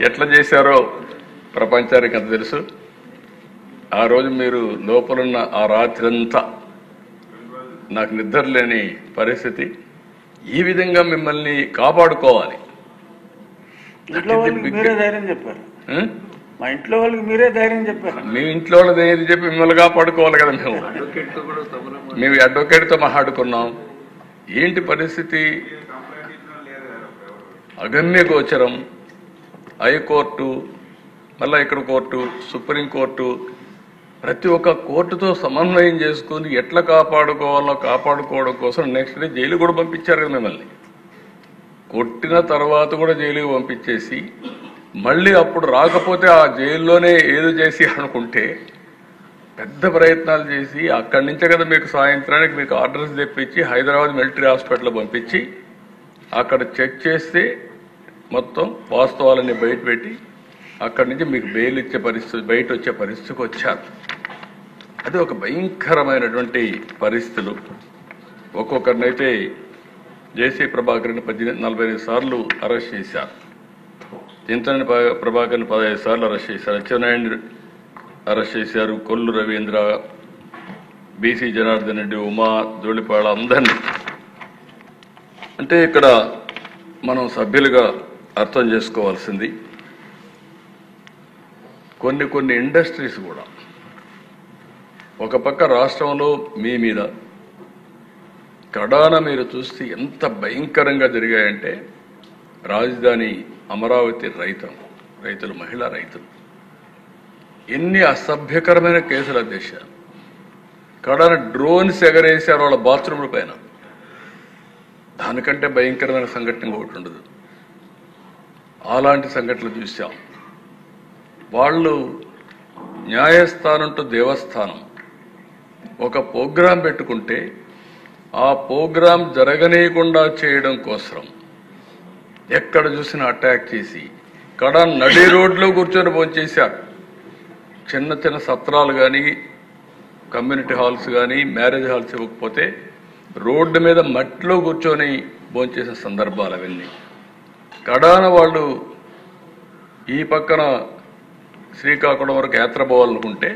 ఎట్లా చేశారో ప్రపంచానికి అంత తెలుసు. ఆ రోజు మీరు లోపలున్న ఆ రాత్రంతా నాకు నిద్ర లేని పరిస్థితి. ఈ విధంగా మిమ్మల్ని కాపాడుకోవాలి. ఇంట్లో వాళ్ళకి మీరే ధైర్యం చెప్పారు. మా ఇంట్లో వాళ్ళకి మీరే ధైర్యం చెప్పారు. మీ ఇంట్లో వాళ్ళది ఏది చెప్పి మిమ్మల్ని కాపాడుకోవాలి కదా. మేము అడ్వకేట్తో మాట్లాడుకున్నాం. ఏంటి పరిస్థితి? అగమ్య గోచరం. హైకోర్టు, మళ్ళీ ఇక్కడ కోర్టు, సుప్రీంకోర్టు, ప్రతి ఒక్క కోర్టుతో సమన్వయం చేసుకుని ఎట్లా కాపాడుకోవాలో కాపాడుకోవడం కోసం నెక్స్ట్ డే జైలు కూడా పంపించారు కదా మిమ్మల్ని. కొట్టిన తర్వాత కూడా జైలుకి పంపించేసి మళ్ళీ అప్పుడు రాకపోతే ఆ జైల్లోనే ఏదో చేసి అనుకుంటే పెద్ద ప్రయత్నాలు చేసి అక్కడి నుంచే కదా మీకు సాయంత్రానికి మీకు ఆర్డర్స్ తెప్పించి హైదరాబాద్ మిలిటరీ హాస్పిటల్ పంపించి అక్కడ చెక్ చేస్తే మొత్తం వాస్తవాలన్నీ బయటపెట్టి అక్కడి నుంచి మీకు బెయిల్ ఇచ్చే పరిస్థితి, బయట వచ్చే పరిస్థితికి వచ్చారు. అది ఒక భయంకరమైనటువంటి పరిస్థితులు. ఒక్కొక్కరినైతే జేసీ ప్రభాకర్ని 45 సార్లు అరెస్ట్ చేశారు. చింతన ప్రభాకర్ని 15 సార్లు అరెస్ట్ చేశారు. అచ్చెన్నాయుడిని అరెస్ట్ చేశారు. కొల్లు రవీంద్ర, బీసీ జనార్దన్ రెడ్డి, ఉమా, జోళిపాళ అందరినీ. అంటే ఇక్కడ మనం సభ్యులుగా అర్థం చేసుకోవాల్సింది కొన్ని ఇండస్ట్రీస్ కూడా ఒక పక్క రాష్ట్రంలో మీ మీద కడాన మీరు చూస్తే ఎంత భయంకరంగా జరిగాయంటే రాజధాని అమరావతి రైతులు మహిళా రైతులు ఎన్ని అసభ్యకరమైన కేసుల దేశ కడాన డ్రోన్స్ ఎగరేశారు వాళ్ళ బాత్రూముల పైన. దానికంటే భయంకరమైన సంఘటన ఒకటి ఉండదు. అలాంటి సంఘటనలు చూసాం. వాళ్ళు న్యాయస్థానం టు దేవస్థానం ఒక ప్రోగ్రాం పెట్టుకుంటే ఆ ప్రోగ్రాం జరగనీయకుండా చేయడం కోసం ఎక్కడ చూసినా అటాక్ చేసి నడి రోడ్లో కూర్చొని భోంచేశారు. చిన్న చిన్న సత్రాలు కానీ కమ్యూనిటీ హాల్స్ కానీ మ్యారేజ్ హాల్స్ ఇవ్వకపోతే రోడ్డు మీద మట్టిలో కూర్చొని భోంచేసిన సందర్భాలు అవన్నీ. వాళ్ళు ఈ పక్కన శ్రీకాకుళం వరకు యాత్ర పోవాలనుకుంటే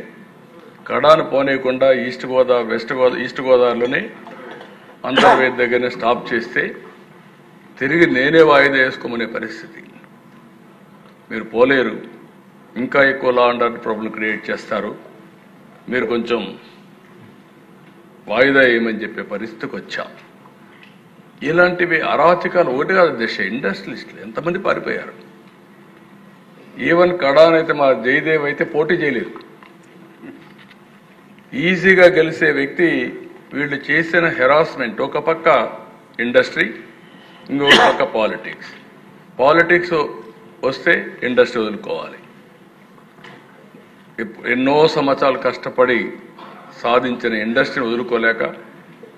కడాను పోనీయకుండా ఈస్ట్ గోదావరిలోనే అంతర్వేది దగ్గరనే స్టాప్ చేస్తే తిరిగి నేనే వాయిదా వేసుకోమనే పరిస్థితి. మీరు పోలేరు, ఇంకా ఎక్కువ law and order problem create చేస్తారు, మీరు కొంచెం వాయిదా వేయమని చెప్పే పరిస్థితికి వచ్చాం. ఇలాంటివి అరాచకాలు ఒకటి కాదు దేశ ఇండస్ట్రియలిస్టులు ఎంతమంది పారిపోయారు. ఈవెన్ కడానైతే మా జయదేవ్ అయితే పోటీ చేయలేదు. ఈజీగా గెలిచే వ్యక్తి వీళ్ళు చేసిన హెరాస్మెంట్. ఒక పక్క ఇండస్ట్రీ, ఇంకొక పక్క పాలిటిక్స్ వస్తే ఇండస్ట్రీ వదులుకోవాలి. ఎన్నో సంవత్సరాలు కష్టపడి సాధించిన ఇండస్ట్రీని వదులుకోలేక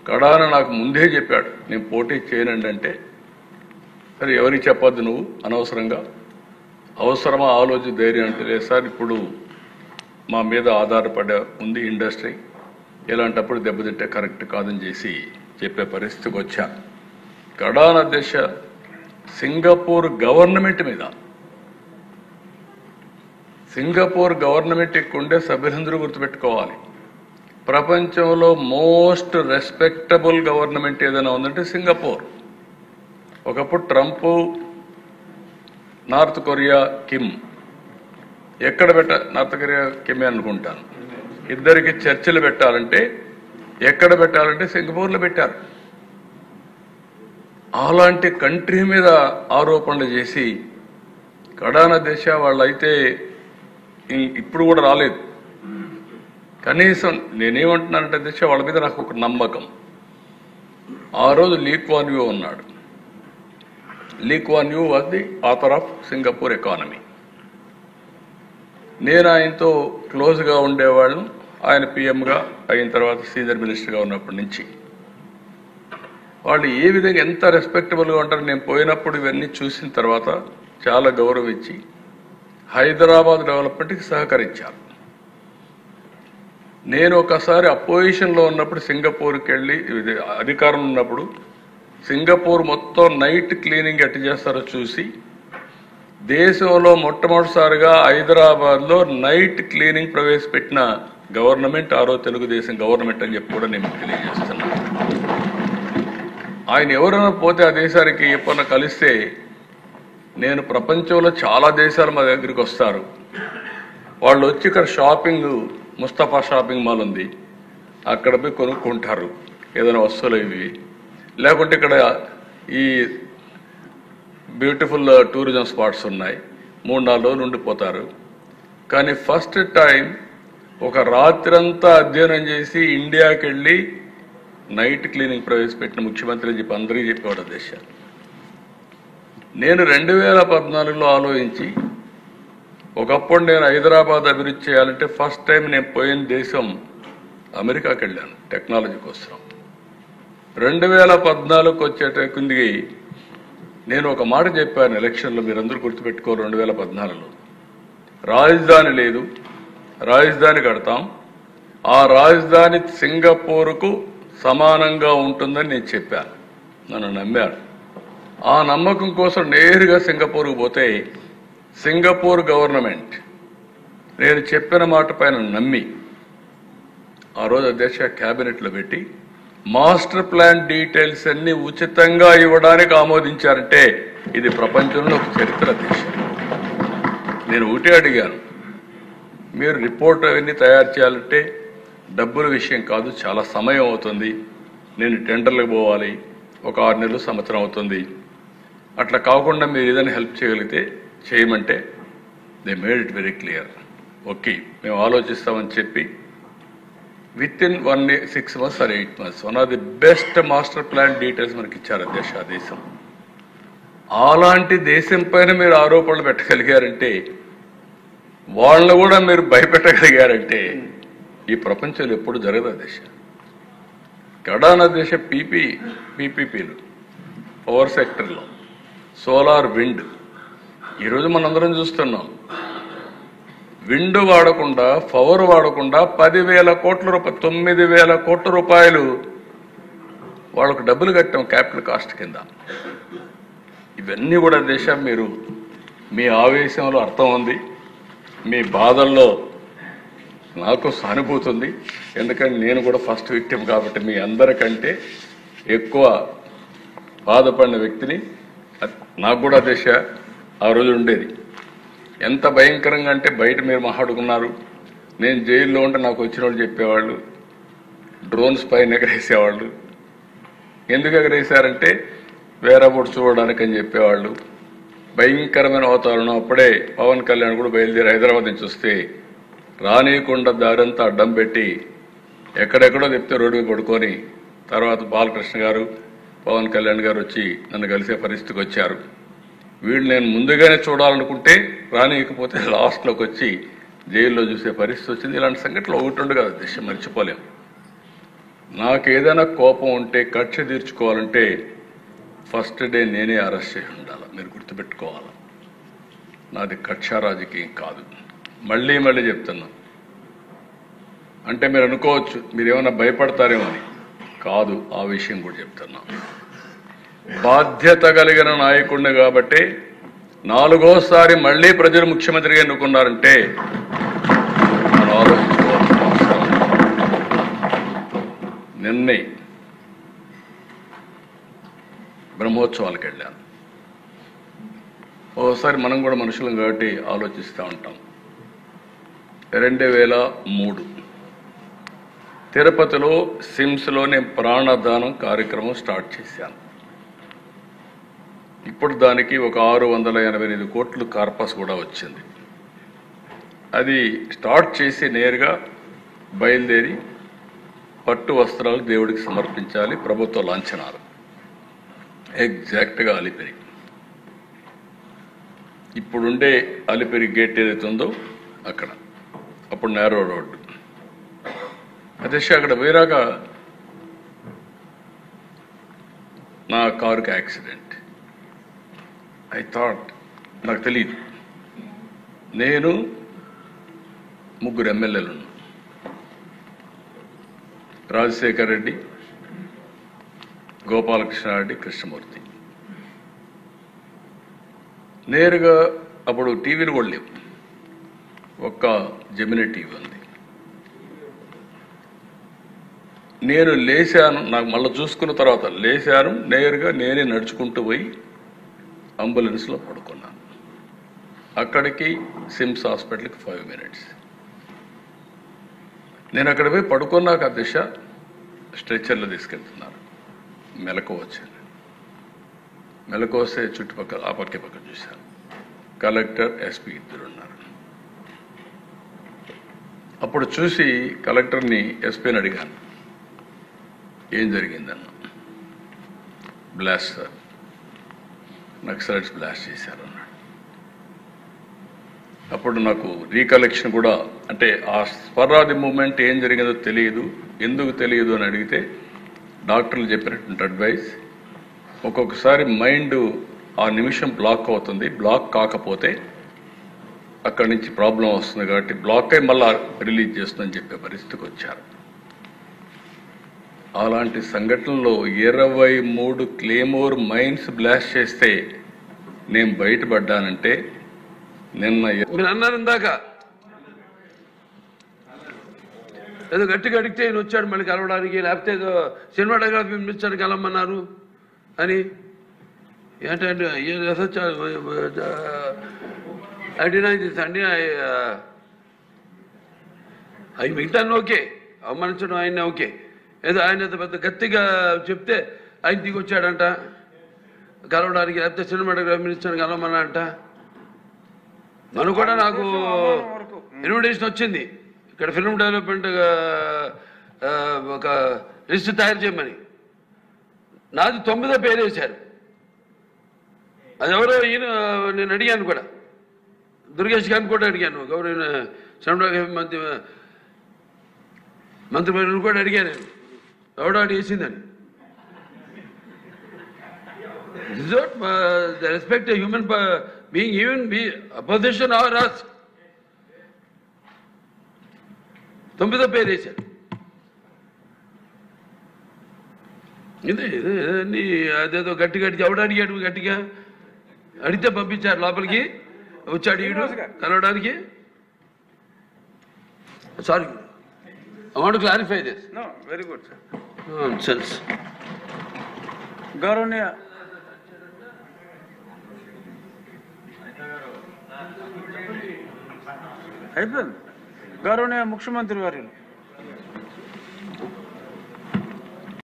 కడాన నాకు ముందే చెప్పాడు నేను పోటీ చేయనండి అంటే, సరే ఎవరికి చెప్పొద్దు నువ్వు అనవసరంగా, అవసరమా ఆలోచి ధైర్యం అంటే, లేదు సార్ ఇప్పుడు మా మీద ఆధారపడే ఉంది ఇండస్ట్రీ, ఇలాంటప్పుడు దెబ్బతింటే కరెక్ట్ కాదని చేసి చెప్పే పరిస్థితికి వచ్చా. కడాన దశ సింగపూర్ గవర్నమెంట్ మీద, సింగపూర్ గవర్నమెంట్ ఉండే సభ్యులందరూ గుర్తుపెట్టుకోవాలి, ప్రపంచంలో మోస్ట్ రెస్పెక్టబుల్ గవర్నమెంట్ ఏదైనా ఉందంటే సింగపూర్. ఒకప్పుడు ట్రంప్, నార్త్ కొరియా కిమ్, ఎక్కడ నార్త్ కొరియా కిమ్ అనుకుంటాను, ఇద్దరికి చర్చలు పెట్టాలంటే ఎక్కడ పెట్టాలంటే సింగపూర్లో పెట్టారు. అలాంటి కంట్రీ మీద ఆరోపణలు చేసి కడాన దేశ వాళ్ళైతే ఇప్పుడు కూడా రాలేదు. కనీసం నేనేమంటున్నానంటే దేశ వాళ్ళ మీద నాకు ఒక నమ్మకం. ఆ రోజు లీ క్వాన్ యూ ఉన్నాడు. Lee Kuan Yew was the author of Singapore economy. నేను ఆయనతో క్లోజ్గా ఉండేవాళ్ళం. ఆయన పిఎంగా అయిన తర్వాత సీనియర్ మినిస్టర్గా ఉన్నప్పటి నుంచి వాళ్ళు ఏ విధంగా ఎంత రెస్పెక్టబుల్గా ఉంటారు. నేను పోయినప్పుడు ఇవన్నీ చూసిన తర్వాత చాలా గౌరవం ఇచ్చి హైదరాబాద్ డెవలప్మెంట్కి సహకరించారు. నేను ఒకసారి అపోజిషన్లో ఉన్నప్పుడు సింగపూర్కి వెళ్ళి, అధికారంలో ఉన్నప్పుడు సింగపూర్ మొత్తం నైట్ క్లీనింగ్ ఎట్టు చేస్తారో చూసి దేశంలో మొట్టమొదటిసారిగా హైదరాబాద్లో నైట్ క్లీనింగ్ ప్రవేశపెట్టిన గవర్నమెంట్ ఆ రోజు తెలుగుదేశం గవర్నమెంట్ అని చెప్పి కూడా నేను తెలియజేస్తున్నాను. ఆయన ఎవరైనా పోతే ఆ దేశానికి ఎప్పుడన్నా కలిస్తే, నేను ప్రపంచంలో చాలా దేశాలు మా దగ్గరికి వస్తారు, వాళ్ళు వచ్చి ఇక్కడ షాపింగ్, ముస్తఫా షాపింగ్ మాల్ ఉంది, అక్కడ పోయి కొనుక్కుంటారు ఏదైనా వస్తువులు ఇవి, లేకుంటే ఇక్కడ ఈ బ్యూటిఫుల్ టూరిజం స్పాట్స్ ఉన్నాయి, 3-4 రోజులు ఉండిపోతారు. కానీ ఫస్ట్ టైం ఒక రాత్రంతా అధ్యయనం చేసి ఇండియాకి వెళ్ళి నైట్ క్లీనింగ్ ప్రవేశపెట్టిన ముఖ్యమంత్రి అని చెప్పి అందరికీ చెప్పేవాడు దేశాలు. నేను 2014లో ఆలోచించి, ఒకప్పుడు నేను హైదరాబాద్ అభివృద్ధి చేయాలంటే ఫస్ట్ టైం నేను పోయిన దేశం అమెరికాకి వెళ్ళాను టెక్నాలజీ కోసం. 2014కు వచ్చేటకుందికి నేను ఒక మాట చెప్పాను ఎలక్షన్లో, మీరందరూ గుర్తుపెట్టుకోరు. 2014లో రాజధాని లేదు, రాజధాని కడతాం, ఆ రాజధాని సింగపూర్కు సమానంగా ఉంటుందని నేను చెప్పాను. నన్ను నమ్మారు. ఆ నమ్మకం కోసం నేరుగా సింగపూర్కు పోతే సింగపూర్ గవర్నమెంట్ నేను చెప్పిన మాట పైన నమ్మి ఆ రోజు అధ్యక్ష క్యాబినెట్లో పెట్టి మాస్టర్ ప్లాన్ డీటెయిల్స్ అన్ని ఉచితంగా ఇవ్వడానికి ఆమోదించారంటే ఇది ప్రపంచంలో ఒక చరిత్ర దేశం. నేను ఒకటే అడిగాను, మీరు రిపోర్ట్ అవన్నీ తయారు చేయాలంటే డబ్బుల విషయం కాదు, చాలా సమయం అవుతుంది, నేను టెండర్లకు పోవాలి, ఒక 6 నెలలు సంవత్సరం అవుతుంది, అట్లా కాకుండా మీరు ఏదైనా హెల్ప్ చేయగలిగితే చేయమంటే they made it very clear. Okay, మేము ఆలోచిస్తామని చెప్పి with in 6 months or 8 months one of the best master plan details మనకి ఇచ్చారు అధ్యక్ష ఆ దేశం. అలాంటి దేశం పైన మీరు ఆరోపణలు పెట్టగలిగారంటే, వాళ్ళని కూడా మీరు భయపెట్టగలిగారంటే ఈ ప్రపంచంలో ఎప్పుడు జరగదు అధ్యక్ష. కడాన దేశ పీపీపీలు పవర్ సెక్టర్లో సోలార్, విండ్, ఈరోజు మనందరం చూస్తున్నాం. విండ్ వాడకుండా, పవర్ వాడకుండా 10,000 కోట్ల రూపాయలు, 9,000 కోట్ల రూపాయలు వాళ్ళకు డబ్బులు కట్టాం క్యాపిటల్ కాస్ట్ కింద. ఇవన్నీ కూడా దేశం, మీరు మీ ఆవేశంలో అర్థం ఉంది, మీ బాధల్లో నాకు సానుభూతి ఉంది. ఎందుకంటే నేను కూడా ఫస్ట్ విక్టిమ్ కాబట్టి మీ అందరికంటే ఎక్కువ బాధపడిన వ్యక్తిని. నాకు కూడా దేశ ఆ రోజు ఉండేది. ఎంత భయంకరంగా అంటే బయట మీరు మాట్లాడుకున్నారు, నేను జైల్లో ఉంటే నాకు వచ్చిన వాళ్ళు చెప్పేవాళ్ళు డ్రోన్స్ పైన ఎగరేసేవాళ్ళు. ఎందుకు ఎగరేసారంటే వేరబోటు చూడడానికి అని చెప్పేవాళ్ళు. భయంకరమైన వాతావరణం. అప్పుడే పవన్ కళ్యాణ్ కూడా బయలుదేరి హైదరాబాద్ నుంచి వస్తే రానియకుండా దారంతా అడ్డం పెట్టి ఎక్కడెక్కడో చెప్తే రోడ్డు మీద పడుకొని, తర్వాత బాలకృష్ణ గారు, పవన్ కళ్యాణ్ గారు వచ్చి నన్ను కలిసే పరిస్థితికి వచ్చారు. వీళ్ళు నేను ముందుగానే చూడాలనుకుంటే రానియకపోతే లాస్ట్లోకి వచ్చి జైల్లో చూసే పరిస్థితి వచ్చింది. ఇలాంటి సంఘటనలు ఒకటి కదా దేశం, మర్చిపోలేం. నాకు ఏదైనా కోపం ఉంటే, కక్ష తీర్చుకోవాలంటే ఫస్ట్ డే నేనే అరెస్ట్ చేసి ఉండాలి. మీరు గుర్తుపెట్టుకోవాలి, నాది కక్ష రాజకీయం కాదు. మళ్ళీ చెప్తున్నా. అంటే మీరు అనుకోవచ్చు మీరేమైనా భయపడతారేమో అని, కాదు, ఆ విషయం కూడా చెప్తున్నా. బాధ్యత కలిగిన నాయకుడిని కాబట్టి 4వసారి మళ్ళీ ప్రజలు ముఖ్యమంత్రిగా ఎన్నుకున్నారంటే మనం ఆలోచించుకోవాల్సిన అవసరం. నిన్నే బ్రహ్మోత్సవాలకు వెళ్ళాను. ఓసారి మనం కూడా మనుషులం కాబట్టి ఆలోచిస్తూ ఉంటాం. 2003 తిరుపతిలో సిమ్స్లో నేను ప్రాణదానం కార్యక్రమం స్టార్ట్ చేశాను. ఇప్పుడు దానికి ఒక 688 కోట్లు కార్పస్ కూడా వచ్చింది. అది స్టార్ట్ చేసి నేరుగా బయలుదేరి పట్టు వస్త్రాలు దేవుడికి సమర్పించాలి, ప్రభుత్వ లాంఛనాలు. ఎగ్జాక్ట్గా అలిపిరి, ఇప్పుడుండే అలిపిరి గేట్ ఏదైతే ఉందో అక్కడ, అప్పుడు నేరో రోడ్డు. అదే అక్కడ పోయినాక నా కారుకి యాక్సిడెంట్. ఐ థాట్, నాకు తెలియదు, నేను 3 ఎమ్మెల్యేలు, రాజశేఖర్ రెడ్డి, గోపాలకృష్ణారెడ్డి, కృష్ణమూర్తి. నేరుగా అప్పుడు టీవీలు కూడా లేవు, ఒక్క జెమినీ టీవీ ఉంది. నేను లేచాను, నాకు మళ్ళీ చూసుకున్న తర్వాత లేచాను, నేరుగా నేనే నడుచుకుంటూ పోయి అంబులెన్స్లో పడుకున్నాను. అక్కడికి సిమ్స్ హాస్పిటల్కి 5 minutes. నేను అక్కడ పోయి పడుకున్నాక దిశ స్ట్రెచ్చర్లో తీసుకెళ్తున్నారు. మెలకు వచ్చాను. మెలకు వస్తే చుట్టుపక్కల ఆ పక్క చూశాను. కలెక్టర్, ఎస్పీ ఇద్దరు ఉన్నారు. అప్పుడు చూసి కలెక్టర్ని, ఎస్పీని అడిగాను, ఏం జరిగిందన్న. బ్లాస్ట్ సార్, నక్సలైట్స్ బ్లాస్ట్ చేశారు అన్నాడు. అప్పుడు నాకు రీకలెక్షన్ కూడా, అంటే ఆ స్పర్ ఆఫ్ ది మూమెంట్ ఏం జరిగిందో తెలియదు. ఎందుకు తెలియదు అని అడిగితే డాక్టర్లు చెప్పినటువంటి అడ్వైస్, ఒక్కొక్కసారి మైండ్ ఆ నిమిషం బ్లాక్ అవుతుంది, బ్లాక్ కాకపోతే అక్కడి నుంచి ప్రాబ్లం వస్తుంది కాబట్టి బ్లాక్ అయి మళ్ళా రిలీజ్ చేస్తుందని చెప్పే పరిస్థితికి వచ్చారు. అలాంటి సంఘటనలో 23 క్లేమోర్ మైన్స్ బ్లాస్ట్ చేస్తే నేను బయటపడ్డానంటే నిన్న మీరు అన్నారు ఇందాక ఏదో గట్టిగా అడిగితే ఈయన వచ్చాడు మళ్ళీ కలవడానికి, లేకపోతే ఏదో సినిమాటోగ్రఫీ మినిస్టర్ కలవమన్నారు అని. ఏంటంటే అండి అవి మిగతాను ఓకే, అవమానించడం ఆయన ఓకే, ఏదో ఆయన పెద్ద గట్టిగా చెప్తే ఆయన దిగి వచ్చాడంట కలవడానికి, లేకపోతే సినిమాటోగ్రఫీ మినిస్టర్ కలవమన్నా అంట. మనం కూడా నాకు ఇన్విటేషన్ వచ్చింది ఇక్కడ ఫిల్మ్ డెవలప్మెంట్ ఒక లిస్ట్ తయారు చేయమని. నాది 9వ పేరు వేశారు. అది ఎవరో ఈయన నేను అడిగాను కూడా, దుర్గేష్ గారిని కూడా అడిగాను, గౌరవ సినిమాటోగ్రఫీ మంత్రివర్యులు కూడా అడిగాను నేను, ఎవడో అడిగేసిందని. This is what the respect a human being, even be opposition or us. 9వ పేరు వేశారు. ఇదే అదేదో గట్టిగా ఎవడు అడిగాడు, గట్టిగా అడిగితే పంపించారు లోపలికి, వచ్చాడు ఈడు కలవడానికి. Sorry, I want to clarify this. No, very good, sir. Nonsense. గౌరవనీయ అయిపోయింది. గౌరవనీయ ముఖ్యమంత్రి వర్యులు